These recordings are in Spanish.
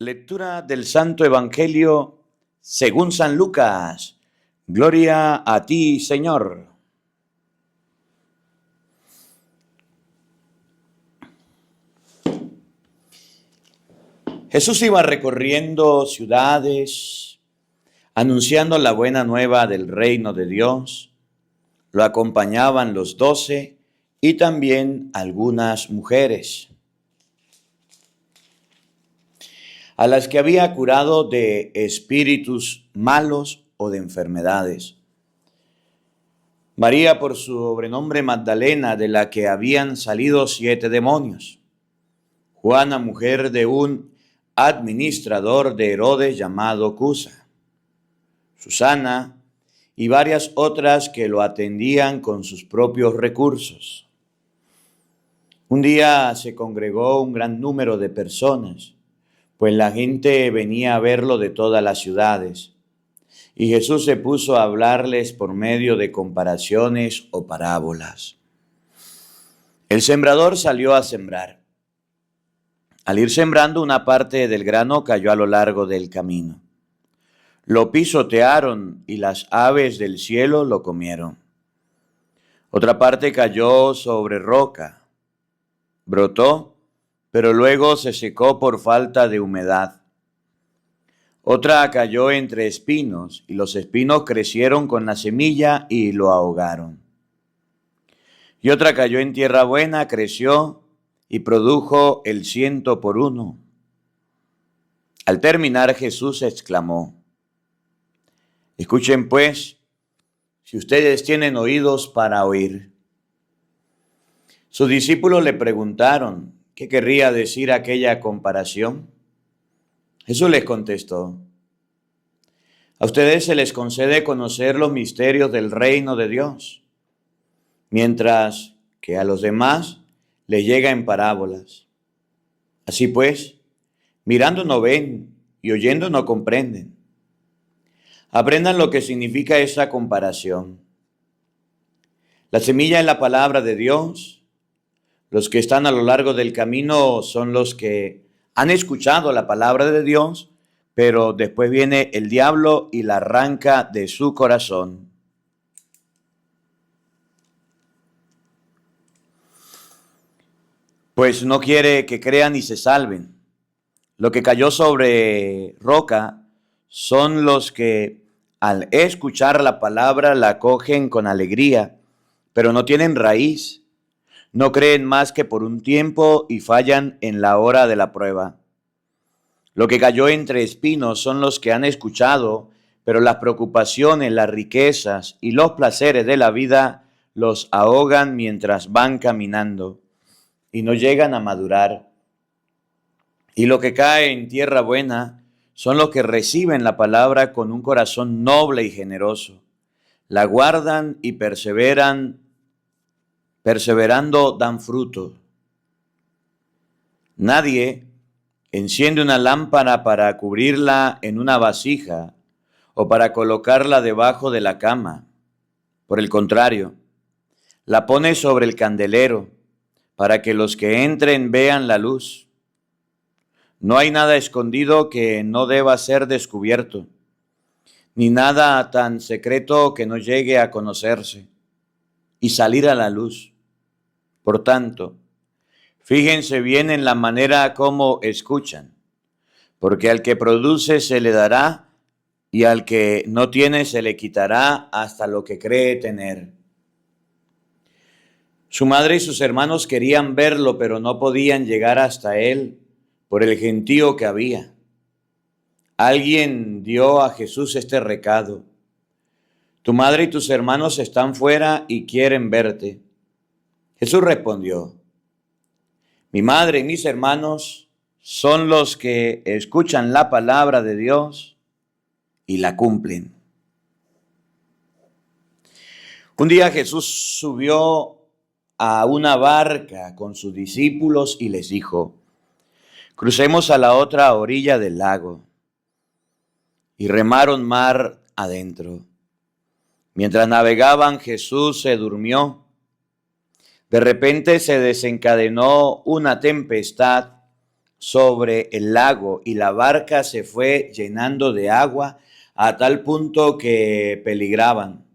Lectura del Santo Evangelio según San Lucas. Gloria a ti, Señor. Jesús iba recorriendo ciudades, anunciando la buena nueva del reino de Dios. Lo acompañaban los 12 y también algunas mujeres, a las que había curado de espíritus malos o de enfermedades. María, por su sobrenombre Magdalena, de la que habían salido 7 demonios. Juana, mujer de un administrador de Herodes llamado Cusa. Susana y varias otras que lo atendían con sus propios recursos. Un día se congregó un gran número de personas, pues la gente venía a verlo de todas las ciudades, y Jesús se puso a hablarles por medio de comparaciones o parábolas. El sembrador salió a sembrar. Al ir sembrando, una parte del grano cayó a lo largo del camino. Lo pisotearon y las aves del cielo lo comieron. Otra parte cayó sobre roca. Brotó, pero luego se secó por falta de humedad. Otra cayó entre espinos, y los espinos crecieron con la semilla y lo ahogaron. Y otra cayó en tierra buena, creció y produjo el 100 por 1. Al terminar, Jesús exclamó: escuchen pues, si ustedes tienen oídos para oír. Sus discípulos le preguntaron qué querría decir aquella comparación. Jesús les contestó: a ustedes se les concede conocer los misterios del reino de Dios, mientras que a los demás les llega en parábolas. Así pues, mirando no ven y oyendo no comprenden. Aprendan lo que significa esa comparación. La semilla es la palabra de Dios. Los que están a lo largo del camino son los que han escuchado la palabra de Dios, pero después viene el diablo y la arranca de su corazón. Pues no quiere que crean y se salven. Lo que cayó sobre roca son los que al escuchar la palabra la acogen con alegría, pero no tienen raíz. No creen más que por un tiempo y fallan en la hora de la prueba. Lo que cayó entre espinos son los que han escuchado, pero las preocupaciones, las riquezas y los placeres de la vida los ahogan mientras van caminando y no llegan a madurar. Y lo que cae en tierra buena son los que reciben la palabra con un corazón noble y generoso. La guardan y perseverando dan fruto. Nadie enciende una lámpara para cubrirla en una vasija o para colocarla debajo de la cama. Por el contrario, la pone sobre el candelero para que los que entren vean la luz. No hay nada escondido que no deba ser descubierto, ni nada tan secreto que no llegue a conocerse y salir a la luz. Por tanto, fíjense bien en la manera como escuchan, porque al que produce se le dará y al que no tiene se le quitará hasta lo que cree tener. Su madre y sus hermanos querían verlo, pero no podían llegar hasta él por el gentío que había. Alguien dio a Jesús este recado: tu madre y tus hermanos están fuera y quieren verte. Jesús respondió: mi madre y mis hermanos son los que escuchan la palabra de Dios y la cumplen. Un día Jesús subió a una barca con sus discípulos y les dijo: crucemos a la otra orilla del lago. Y remaron mar adentro. Mientras navegaban, Jesús se durmió. De repente se desencadenó una tempestad sobre el lago y la barca se fue llenando de agua a tal punto que peligraban.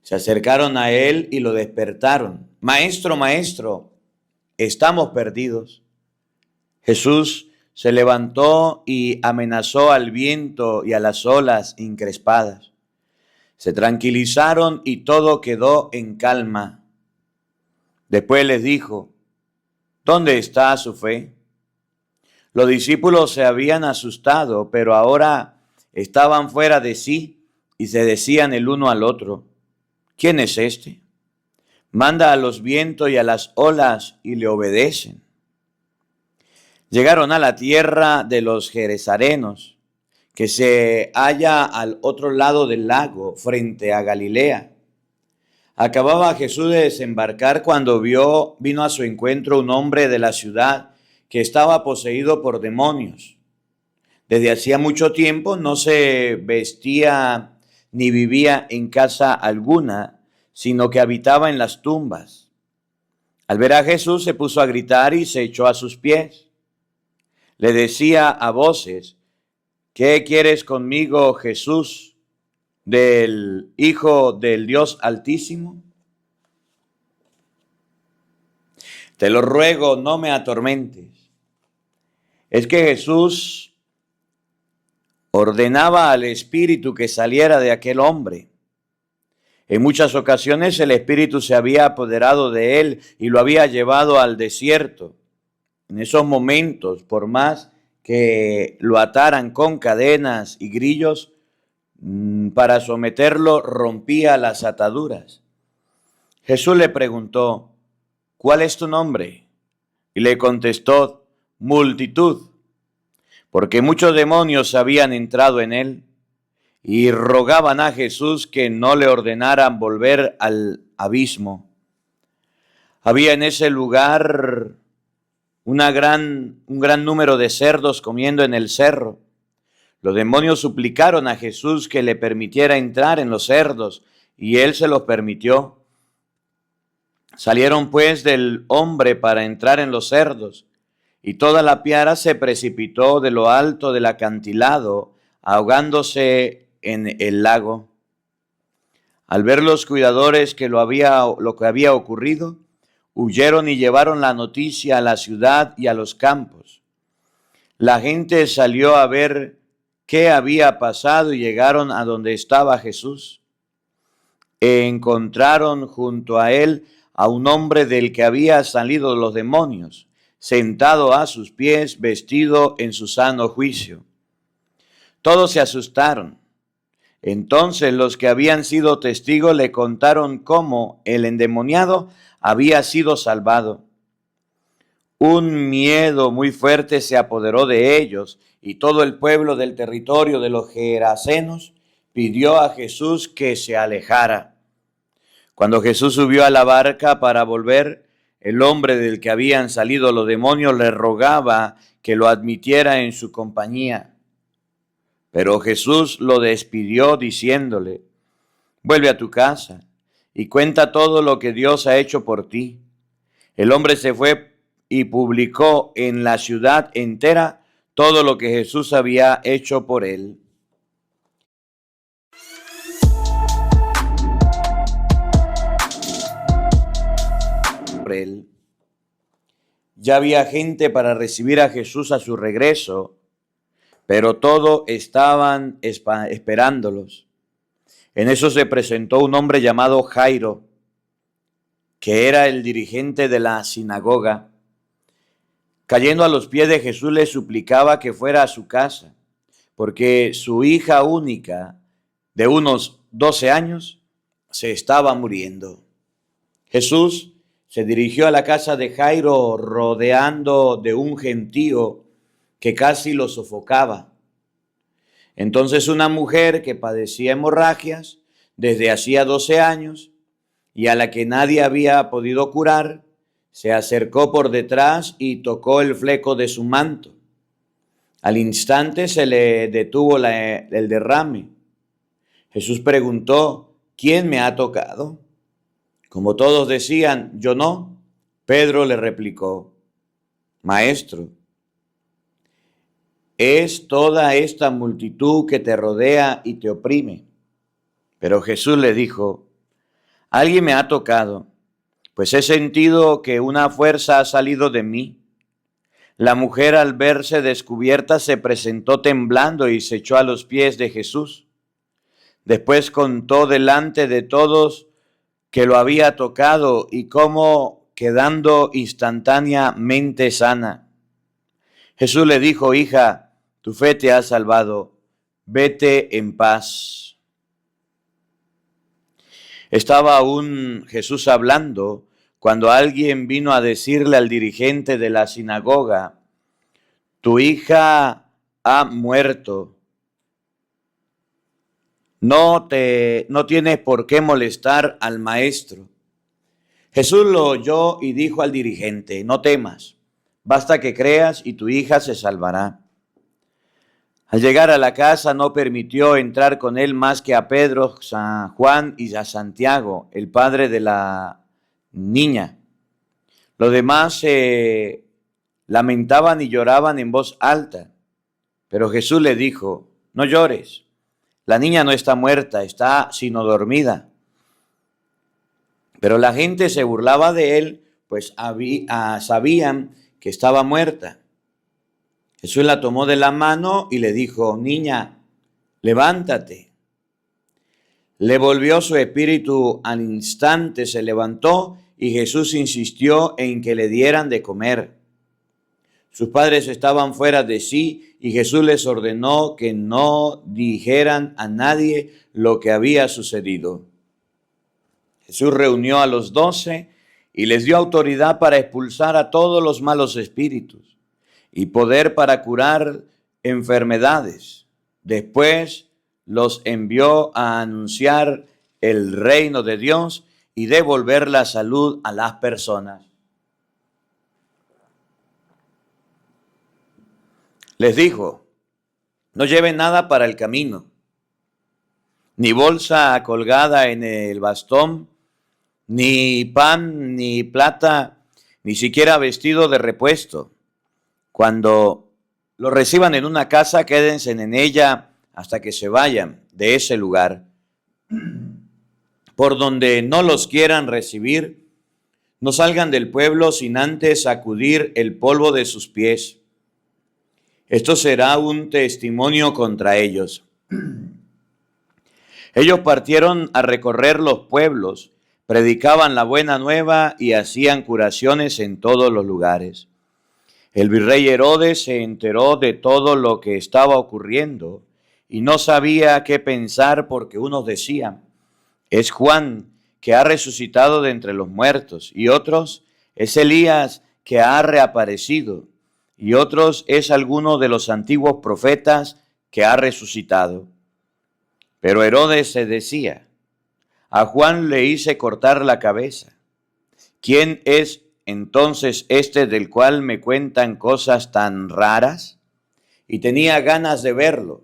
Se acercaron a él y lo despertaron. Maestro, maestro, estamos perdidos. Jesús se levantó y amenazó al viento y a las olas encrespadas. Se tranquilizaron y todo quedó en calma. Después les dijo, ¿dónde está su fe? Los discípulos se habían asustado, pero ahora estaban fuera de sí y se decían el uno al otro, ¿quién es este? Manda a los vientos y a las olas y le obedecen. Llegaron a la tierra de los Geresarenos, que se halla al otro lado del lago, frente a Galilea. Acababa Jesús de desembarcar cuando vino a su encuentro un hombre de la ciudad que estaba poseído por demonios. Desde hacía mucho tiempo no se vestía ni vivía en casa alguna, sino que habitaba en las tumbas. Al ver a Jesús se puso a gritar y se echó a sus pies. Le decía a voces, ¿qué quieres conmigo, Jesús, del Hijo del Dios Altísimo? Te lo ruego, no me atormentes. Es que Jesús ordenaba al espíritu que saliera de aquel hombre. En muchas ocasiones el espíritu se había apoderado de él y lo había llevado al desierto. En esos momentos, por más que lo ataran con cadenas y grillos, para someterlo rompía las ataduras. Jesús le preguntó, ¿cuál es tu nombre? Y le contestó, Multitud, porque muchos demonios habían entrado en él y rogaban a Jesús que no le ordenaran volver al abismo. Había en ese lugar un gran número de cerdos comiendo en el cerro. Los demonios suplicaron a Jesús que le permitiera entrar en los cerdos, y él se los permitió. Salieron pues del hombre para entrar en los cerdos, y toda la piara se precipitó de lo alto del acantilado, ahogándose en el lago. Al ver los cuidadores que lo que había ocurrido, huyeron y llevaron la noticia a la ciudad y a los campos. La gente salió a ver qué había pasado y llegaron a donde estaba Jesús. Encontraron junto a él a un hombre del que había salido los demonios, sentado a sus pies, vestido en su sano juicio. Todos se asustaron. Entonces los que habían sido testigos le contaron cómo el endemoniado había sido salvado. Un miedo muy fuerte se apoderó de ellos y todo el pueblo del territorio de los Gerasenos pidió a Jesús que se alejara. Cuando Jesús subió a la barca para volver, el hombre del que habían salido los demonios le rogaba que lo admitiera en su compañía. Pero Jesús lo despidió diciéndole, vuelve a tu casa y cuenta todo lo que Dios ha hecho por ti. El hombre se fue y publicó en la ciudad entera todo lo que Jesús había hecho por él. Ya había gente para recibir a Jesús a su regreso, pero todos estaban esperándolos. En eso se presentó un hombre llamado Jairo, que era el dirigente de la sinagoga. Cayendo a los pies de Jesús le suplicaba que fuera a su casa, porque su hija única, de unos 12 años, se estaba muriendo. Jesús se dirigió a la casa de Jairo rodeando de un gentío que casi lo sofocaba. Entonces una mujer que padecía hemorragias desde hacía 12 años y a la que nadie había podido curar, se acercó por detrás y tocó el fleco de su manto. Al instante se le detuvo el derrame. Jesús preguntó, ¿quién me ha tocado? Como todos decían, yo no, Pedro le replicó, Maestro, es toda esta multitud que te rodea y te oprime. Pero Jesús le dijo, alguien me ha tocado, pues he sentido que una fuerza ha salido de mí. La mujer, al verse descubierta, se presentó temblando y se echó a los pies de Jesús. Después contó delante de todos que lo había tocado y cómo quedando instantáneamente sana. Jesús le dijo, hija, tu fe te ha salvado, vete en paz. Estaba aún Jesús hablando cuando alguien vino a decirle al dirigente de la sinagoga, tu hija ha muerto. No tienes por qué molestar al maestro. Jesús lo oyó y dijo al dirigente, no temas, basta que creas y tu hija se salvará. Al llegar a la casa no permitió entrar con él más que a Pedro, a Juan y a Santiago, el padre de la niña. Los demás se lamentaban y lloraban en voz alta, pero Jesús le dijo, no llores, la niña no está muerta, está sino dormida. Pero la gente se burlaba de él, pues sabían que estaba muerta. Jesús la tomó de la mano y le dijo, niña, levántate. Le volvió su espíritu al instante, se levantó y Jesús insistió en que le dieran de comer. Sus padres estaban fuera de sí y Jesús les ordenó que no dijeran a nadie lo que había sucedido. Jesús reunió a los 12 y les dio autoridad para expulsar a todos los malos espíritus y poder para curar enfermedades. Después los envió a anunciar el reino de Dios y devolver la salud a las personas. Les dijo, no lleven nada para el camino, ni bolsa colgada en el bastón, ni pan, ni plata, ni siquiera vestido de repuesto. Cuando lo reciban en una casa, quédense en ella hasta que se vayan de ese lugar. Por donde no los quieran recibir, no salgan del pueblo sin antes sacudir el polvo de sus pies. Esto será un testimonio contra ellos. Ellos partieron a recorrer los pueblos, predicaban la buena nueva y hacían curaciones en todos los lugares. El virrey Herodes se enteró de todo lo que estaba ocurriendo y no sabía qué pensar porque unos decían, es Juan que ha resucitado de entre los muertos, y otros, es Elías que ha reaparecido, y otros, es alguno de los antiguos profetas que ha resucitado. Pero Herodes se decía, a Juan le hice cortar la cabeza. ¿Quién es entonces este del cual me cuentan cosas tan raras? Y tenía ganas de verlo.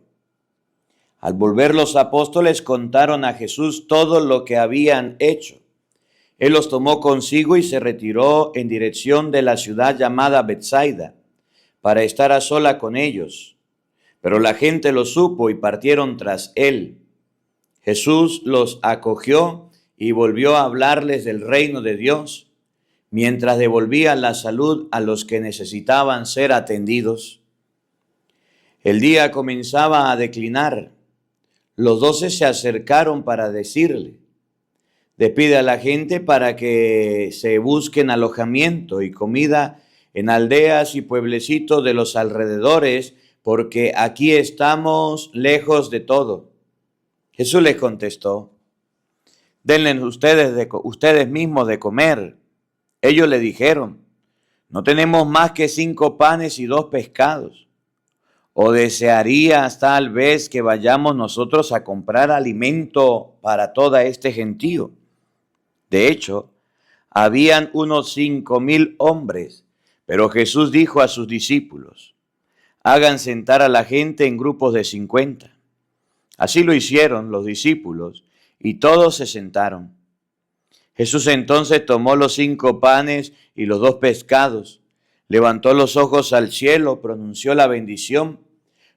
Al volver los apóstoles contaron a Jesús todo lo que habían hecho. Él los tomó consigo y se retiró en dirección de la ciudad llamada Betsaida para estar a sola con ellos. Pero la gente lo supo y partieron tras él. Jesús los acogió y volvió a hablarles del reino de Dios, mientras devolvía la salud a los que necesitaban ser atendidos. El día comenzaba a declinar. Los 12 se acercaron para decirle, despide a la gente para que se busquen alojamiento y comida en aldeas y pueblecitos de los alrededores, porque aquí estamos lejos de todo. Jesús les contestó, denle ustedes mismos de comer. Ellos le dijeron, no tenemos más que 5 panes y 2 pescados. ¿O desearías tal vez que vayamos nosotros a comprar alimento para toda este gentío? De hecho, habían unos 5,000 hombres, pero Jesús dijo a sus discípulos, hagan sentar a la gente en grupos de 50. Así lo hicieron los discípulos y todos se sentaron. Jesús entonces tomó los 5 panes y los 2 pescados, levantó los ojos al cielo, pronunció la bendición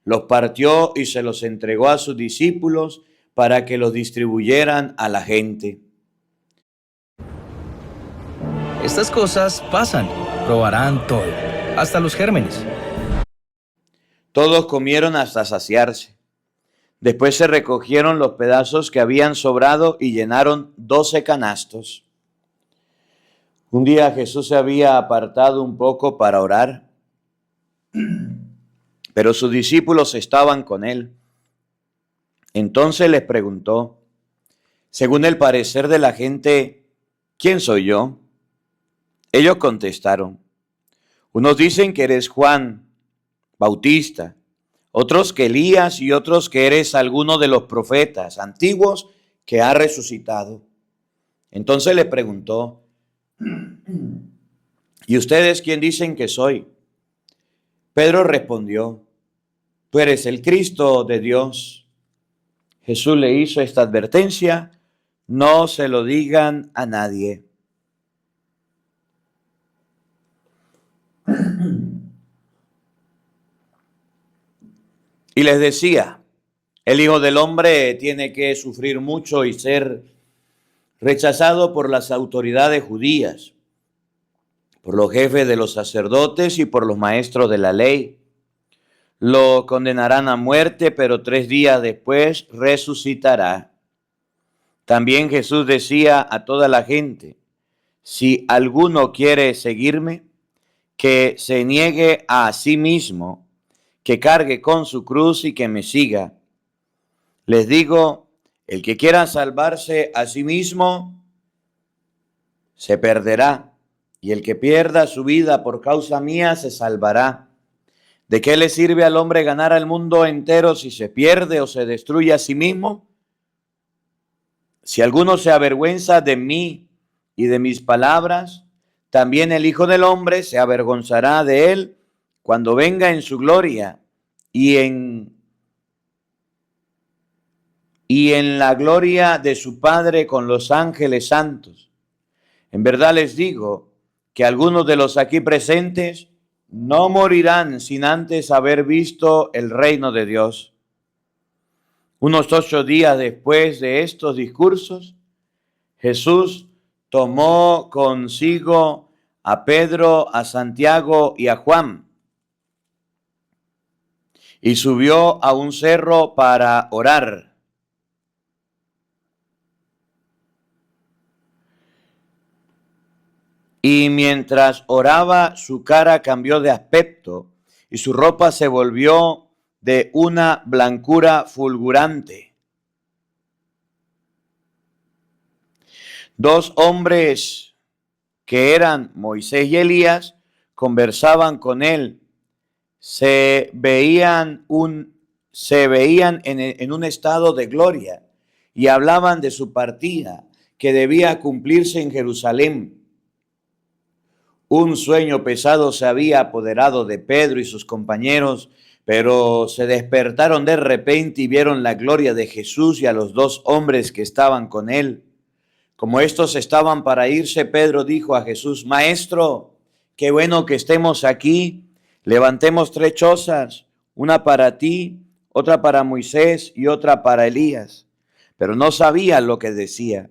los partió y se los entregó a sus discípulos para que los distribuyeran a la gente. Estas cosas pasan, probarán todo, hasta los gérmenes. Todos comieron hasta saciarse. Después se recogieron los pedazos que habían sobrado y llenaron 12 canastos. Un día Jesús se había apartado un poco para orar, pero sus discípulos estaban con él. Entonces les preguntó, según el parecer de la gente, ¿quién soy yo? Ellos contestaron, unos dicen que eres Juan Bautista, otros que Elías y otros que eres alguno de los profetas antiguos que ha resucitado. Entonces le preguntó, ¿y ustedes quién dicen que soy? Pedro respondió, tú eres el Cristo de Dios. Jesús le hizo esta advertencia, no se lo digan a nadie. Y les decía, el Hijo del Hombre tiene que sufrir mucho y ser rechazado por las autoridades judías, por los jefes de los sacerdotes y por los maestros de la ley. Lo condenarán a muerte, pero 3 días después resucitará. También Jesús decía a toda la gente, si alguno quiere seguirme, que se niegue a sí mismo, que cargue con su cruz y que me siga. Les digo, el que quiera salvarse a sí mismo, se perderá, y el que pierda su vida por causa mía, se salvará. ¿De qué le sirve al hombre ganar al mundo entero si se pierde o se destruye a sí mismo? Si alguno se avergüenza de mí y de mis palabras, también el Hijo del Hombre se avergonzará de él cuando venga en su gloria y en la gloria de su Padre con los ángeles santos. En verdad les digo que algunos de los aquí presentes no morirán sin antes haber visto el reino de Dios. Unos 8 días después de estos discursos, Jesús tomó consigo a Pedro, a Santiago y a Juan y subió a un cerro para orar. Y mientras oraba, su cara cambió de aspecto y su ropa se volvió de una blancura fulgurante. 2 hombres que eran Moisés y Elías conversaban con él. Se veían en un estado de gloria y hablaban de su partida que debía cumplirse en Jerusalén. Un sueño pesado se había apoderado de Pedro y sus compañeros, pero se despertaron de repente y vieron la gloria de Jesús y a los 2 hombres que estaban con él. Como estos estaban para irse, Pedro dijo a Jesús, Maestro, qué bueno que estemos aquí. Levantemos 3 chozas, una para ti, otra para Moisés y otra para Elías. Pero no sabía lo que decía.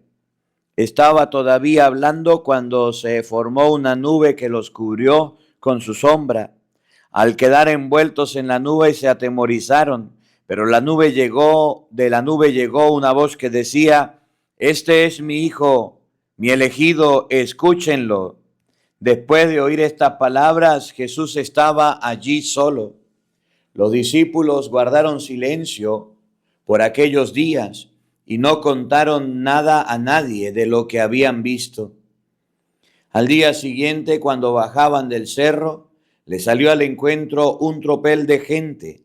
Estaba todavía hablando cuando se formó una nube que los cubrió con su sombra. Al quedar envueltos en la nube se atemorizaron, pero de la nube llegó una voz que decía, este es mi hijo, mi elegido, escúchenlo. Después de oír estas palabras, Jesús estaba allí solo. Los discípulos guardaron silencio por aquellos días y no contaron nada a nadie de lo que habían visto. Al día siguiente, cuando bajaban del cerro, les salió al encuentro un tropel de gente.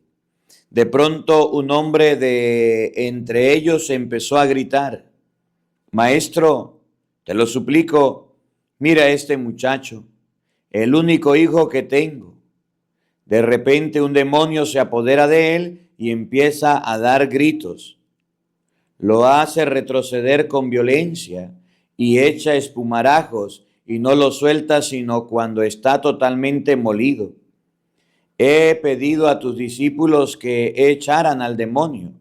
De pronto, un hombre de entre ellos empezó a gritar, Maestro, te lo suplico, mira a este muchacho, el único hijo que tengo. De repente un demonio se apodera de él y empieza a dar gritos. Lo hace retroceder con violencia y echa espumarajos y no lo suelta sino cuando está totalmente molido. He pedido a tus discípulos que echaran al demonio,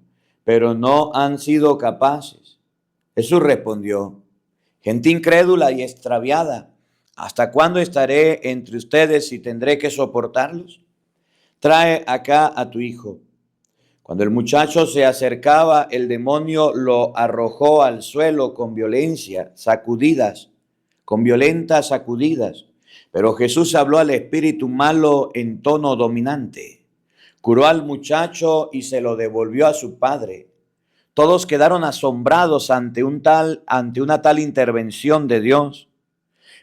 pero no han sido capaces. Jesús respondió: gente incrédula y extraviada, ¿hasta cuándo estaré entre ustedes y tendré que soportarlos? Trae acá a tu hijo. Cuando el muchacho se acercaba, el demonio lo arrojó al suelo con violentas sacudidas. Pero Jesús habló al espíritu malo en tono dominante. Curó al muchacho y se lo devolvió a su padre. Todos quedaron asombrados ante una tal intervención de Dios.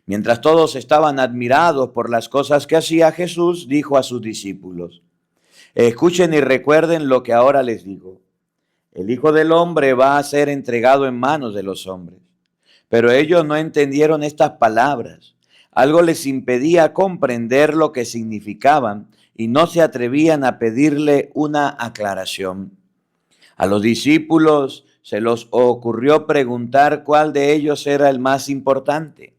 Mientras todos estaban admirados por las cosas que hacía, Jesús dijo a sus discípulos: escuchen y recuerden lo que ahora les digo. El Hijo del Hombre va a ser entregado en manos de los hombres. Pero ellos no entendieron estas palabras. Algo les impedía comprender lo que significaban y no se atrevían a pedirle una aclaración. A los discípulos se les ocurrió preguntar cuál de ellos era el más importante.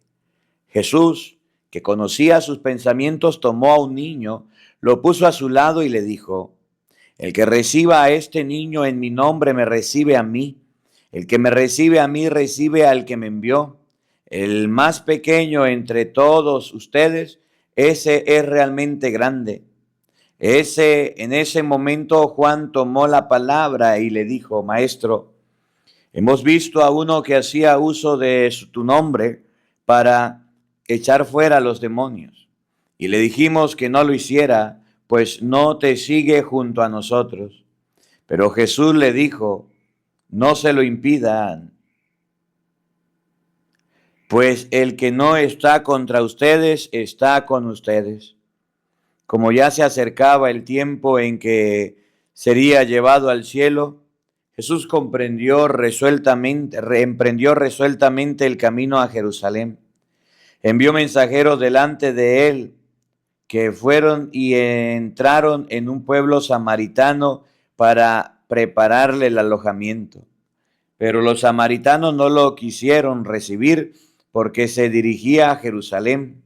Jesús, que conocía sus pensamientos, tomó a un niño, lo puso a su lado y le dijo: el que reciba a este niño en mi nombre me recibe a mí. El que me recibe a mí recibe al que me envió. El más pequeño entre todos ustedes, ese es realmente grande. En ese momento Juan tomó la palabra y le dijo: maestro, hemos visto a uno que hacía uso de tu nombre para echar fuera a los demonios. Y le dijimos que no lo hiciera, pues no te sigue junto a nosotros. Pero Jesús le dijo: no se lo impidan, pues el que no está contra ustedes está con ustedes. Como ya se acercaba el tiempo en que sería llevado al cielo, Jesús reemprendió resueltamente el camino a Jerusalén. Envió mensajeros delante de él, que fueron y entraron en un pueblo samaritano para prepararle el alojamiento. Pero los samaritanos no lo quisieron recibir porque se dirigía a Jerusalén.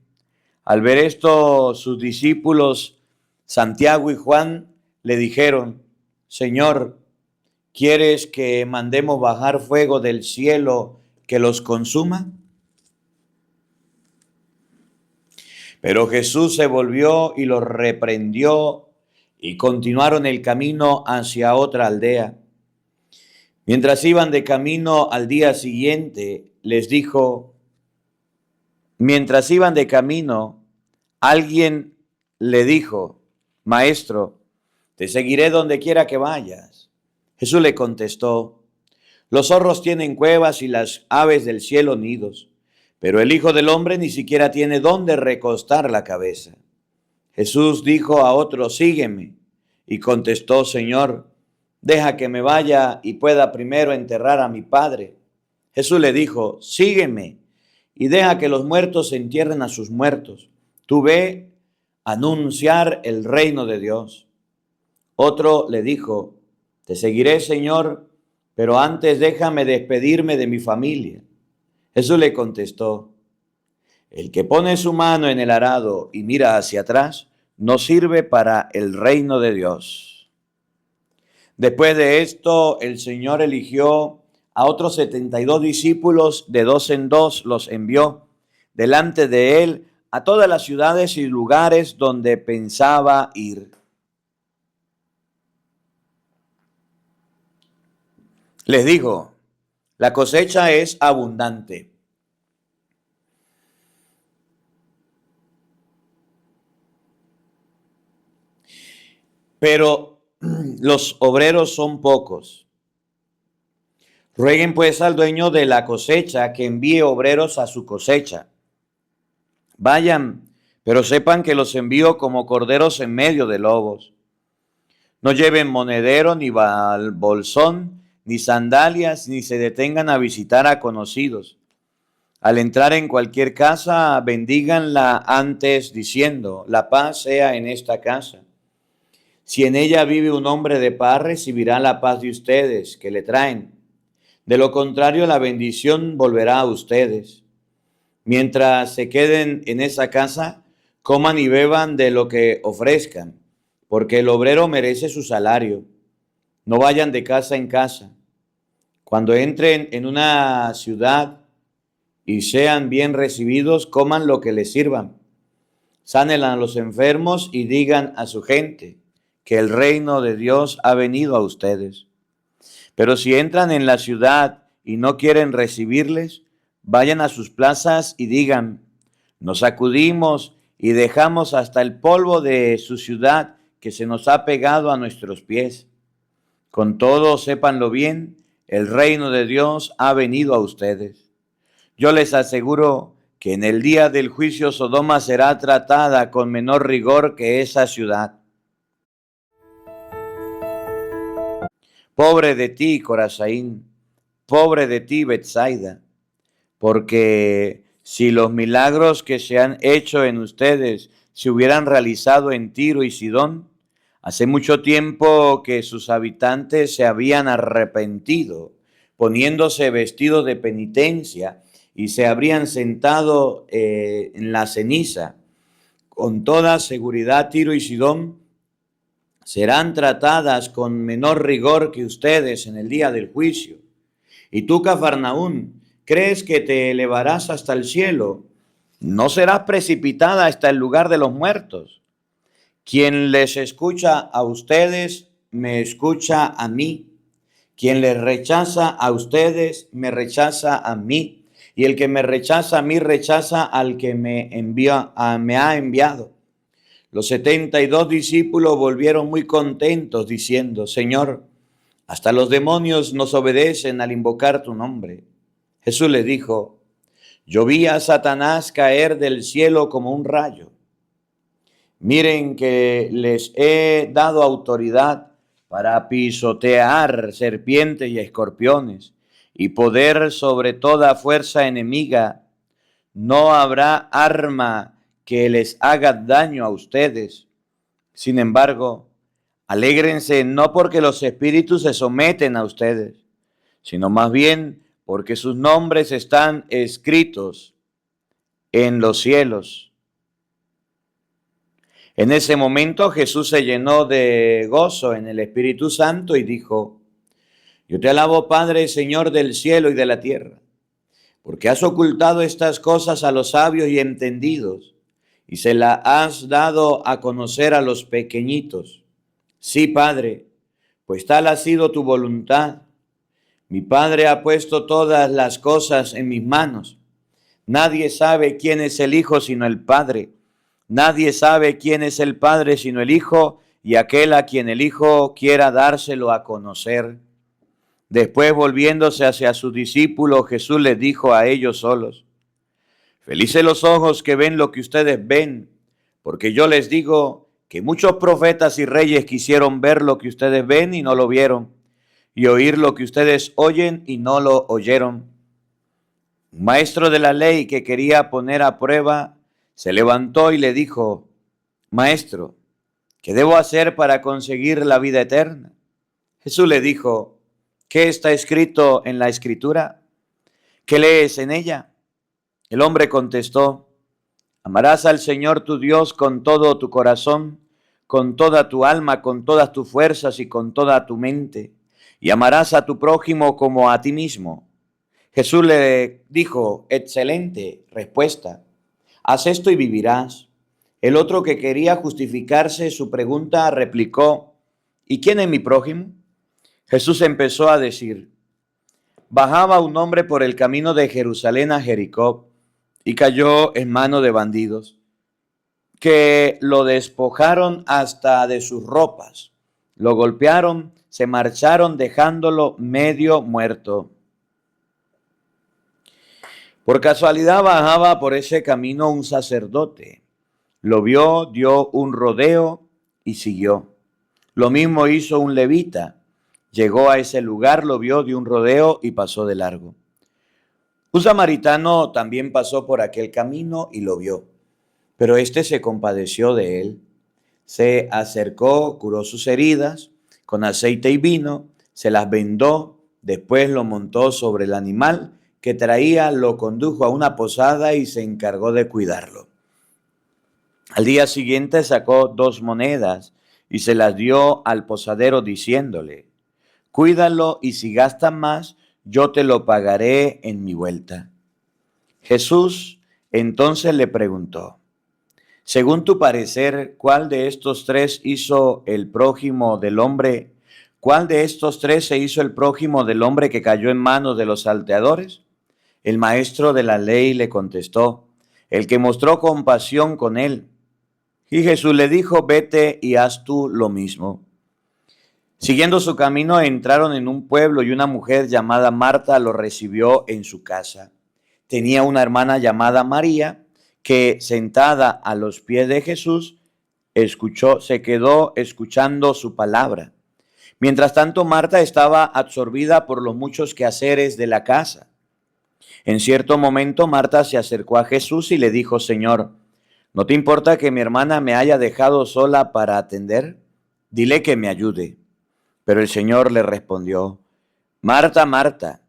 Al ver esto, sus discípulos Santiago y Juan le dijeron: Señor, ¿quieres que mandemos bajar fuego del cielo que los consuma? Pero Jesús se volvió y los reprendió y continuaron el camino hacia otra aldea. Mientras iban de camino al día siguiente, alguien le dijo: Maestro, te seguiré donde quiera que vayas. Jesús le contestó: los zorros tienen cuevas y las aves del cielo nidos, pero el Hijo del Hombre ni siquiera tiene dónde recostar la cabeza. Jesús dijo a otro: sígueme. Y contestó: Señor, deja que me vaya y pueda primero enterrar a mi padre. Jesús le dijo: sígueme y deja que los muertos entierren a sus muertos. Tú ve a anunciar el reino de Dios. Otro le dijo: te seguiré, Señor, pero antes déjame despedirme de mi familia. Jesús le contestó: el que pone su mano en el arado y mira hacia atrás, no sirve para el reino de Dios. Después de esto, el Señor eligió a otros 72 discípulos, de dos en dos los envió delante de él a todas las ciudades y lugares donde pensaba ir. Les dijo: la cosecha es abundante, pero los obreros son pocos. Rueguen pues al dueño de la cosecha que envíe obreros a su cosecha. Vayan, pero sepan que los envío como corderos en medio de lobos. No lleven monedero, ni bolsón, ni sandalias, ni se detengan a visitar a conocidos. Al entrar en cualquier casa, bendíganla antes diciendo: la paz sea en esta casa. Si en ella vive un hombre de paz, recibirá la paz de ustedes que le traen. De lo contrario, la bendición volverá a ustedes. Mientras se queden en esa casa, coman y beban de lo que ofrezcan, porque el obrero merece su salario. No vayan de casa en casa. Cuando entren en una ciudad y sean bien recibidos, coman lo que les sirvan. Sanen a los enfermos y digan a su gente que el reino de Dios ha venido a ustedes. Pero si entran en la ciudad y no quieren recibirles, vayan a sus plazas y digan: nos sacudimos y dejamos hasta el polvo de su ciudad que se nos ha pegado a nuestros pies. Con todo, sépanlo bien, el reino de Dios ha venido a ustedes. Yo les aseguro que en el día del juicio Sodoma será tratada con menor rigor que esa ciudad. Pobre de ti, Corazaín, pobre de ti, Betsaida, porque si los milagros que se han hecho en ustedes se hubieran realizado en Tiro y Sidón, hace mucho tiempo que sus habitantes se habían arrepentido, poniéndose vestidos de penitencia, y se habrían sentado en la ceniza. Con toda seguridad, Tiro y Sidón serán tratadas con menor rigor que ustedes en el día del juicio. Y tú, Cafarnaún, ¿crees que te elevarás hasta el cielo? No serás precipitada hasta el lugar de los muertos. Quien les escucha a ustedes, me escucha a mí. Quien les rechaza a ustedes, me rechaza a mí. Y el que me rechaza a mí, rechaza al que me ha enviado. Los 72 discípulos volvieron muy contentos, diciendo: Señor, hasta los demonios nos obedecen al invocar tu nombre. Jesús les dijo: yo vi a Satanás caer del cielo como un rayo. Miren que les he dado autoridad para pisotear serpientes y escorpiones y poder sobre toda fuerza enemiga. No habrá arma que les haga daño a ustedes. Sin embargo, alégrense no porque los espíritus se someten a ustedes, sino más bien porque sus nombres están escritos en los cielos. En ese momento Jesús se llenó de gozo en el Espíritu Santo y dijo: yo te alabo, Padre, Señor del cielo y de la tierra, porque has ocultado estas cosas a los sabios y entendidos y se las has dado a conocer a los pequeñitos. Sí, Padre, pues tal ha sido tu voluntad. Mi Padre ha puesto todas las cosas en mis manos. Nadie sabe quién es el Hijo sino el Padre. Nadie sabe quién es el Padre sino el Hijo y aquel a quien el Hijo quiera dárselo a conocer. Después, volviéndose hacia sus discípulos, Jesús les dijo a ellos solos: felices los ojos que ven lo que ustedes ven, porque yo les digo que muchos profetas y reyes quisieron ver lo que ustedes ven y no lo vieron, y oír lo que ustedes oyen y no lo oyeron. Un maestro de la ley que quería poner a prueba se levantó y le dijo: Maestro, ¿qué debo hacer para conseguir la vida eterna? Jesús le dijo: ¿qué está escrito en la Escritura? ¿Qué lees en ella? El hombre contestó: amarás al Señor tu Dios con todo tu corazón, con toda tu alma, con todas tus fuerzas y con toda tu mente, y amarás a tu prójimo como a ti mismo. Jesús le dijo: excelente respuesta, haz esto y vivirás. El otro, que quería justificarse su pregunta, replicó: ¿y quién es mi prójimo? Jesús empezó a decir: bajaba un hombre por el camino de Jerusalén a Jericó y cayó en mano de bandidos, que lo despojaron hasta de sus ropas, lo golpearon, se marcharon dejándolo medio muerto. Por casualidad bajaba por ese camino un sacerdote. Lo vio, dio un rodeo y siguió. Lo mismo hizo un levita. Llegó a ese lugar, lo vio, dio un rodeo y pasó de largo. Un samaritano también pasó por aquel camino y lo vio, pero éste se compadeció de él. Se acercó, curó sus heridas con aceite y vino, se las vendó, después lo montó sobre el animal que traía, lo condujo a una posada y se encargó de cuidarlo. Al día siguiente sacó 2 monedas y se las dio al posadero diciéndole: cuídalo y si gastas más, yo te lo pagaré en mi vuelta. Jesús entonces le preguntó: según tu parecer, ¿cuál de estos tres hizo el prójimo del hombre? ¿Cuál de estos tres se hizo el prójimo del hombre que cayó en manos de los salteadores? El maestro de la ley le contestó: el que mostró compasión con él. Y Jesús le dijo: vete y haz tú lo mismo. Siguiendo su camino, entraron en un pueblo y una mujer llamada Marta lo recibió en su casa. Tenía una hermana llamada María que, sentada a los pies de Jesús, se quedó escuchando su palabra. Mientras tanto, Marta estaba absorbida por los muchos quehaceres de la casa. En cierto momento, Marta se acercó a Jesús y le dijo: Señor, ¿no te importa que mi hermana me haya dejado sola para atender? Dile que me ayude. Pero el Señor le respondió: Marta, Marta,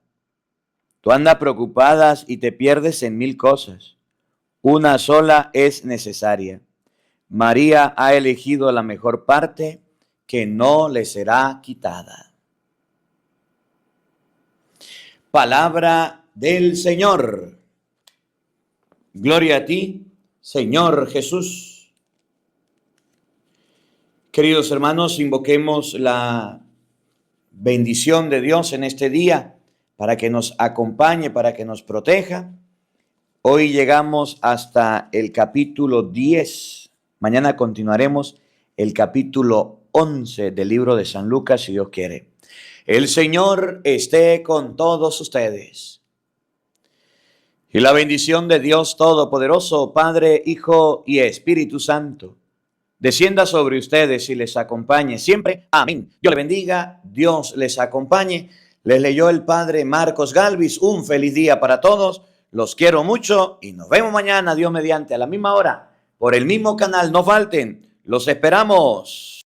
tú andas preocupada y te pierdes en mil cosas. Una sola es necesaria. María ha elegido la mejor parte, que no le será quitada. Palabra del Señor. Gloria a ti, Señor Jesús. Queridos hermanos, invoquemos la bendición de Dios en este día para que nos acompañe, para que nos proteja. Hoy llegamos hasta el capítulo 10. Mañana continuaremos el capítulo 11 del libro de San Lucas, si Dios quiere. El Señor esté con todos ustedes. Y la bendición de Dios Todopoderoso, Padre, Hijo y Espíritu Santo, descienda sobre ustedes y les acompañe siempre. Amén. Dios les bendiga, Dios les acompañe. Les leyó el Padre Marcos Galvis. Un feliz día para todos. Los quiero mucho y nos vemos mañana, Dios mediante, a la misma hora, por el mismo canal. No falten, los esperamos.